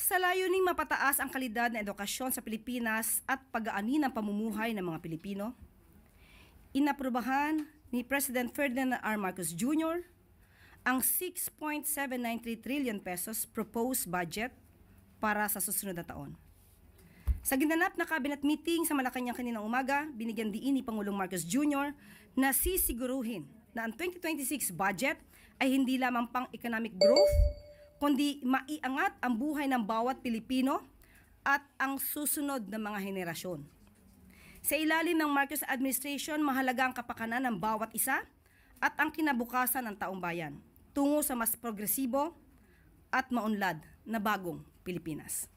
Sa layuning mapataas ang kalidad ng edukasyon sa Pilipinas at pag-aani ng pamumuhay ng mga Pilipino, inaprubahan ni President Ferdinand R. Marcos Jr. ang 6.793 trillion pesos proposed budget para sa susunod na taon. Sa ginanap na cabinet meeting sa Malacanang kaninang umaga, binigyan diin ni Pangulong Marcos Jr. na sisiguruhin na ang 2026 budget ay hindi lamang pang economic growth, kundi maiangat ang buhay ng bawat Pilipino at ang susunod na mga henerasyon. Sa ilalim ng Marcos administration, mahalaga ang kapakanan ng bawat isa at ang kinabukasan ng taong bayan tungo sa mas progresibo at maunlad na bagong Pilipinas.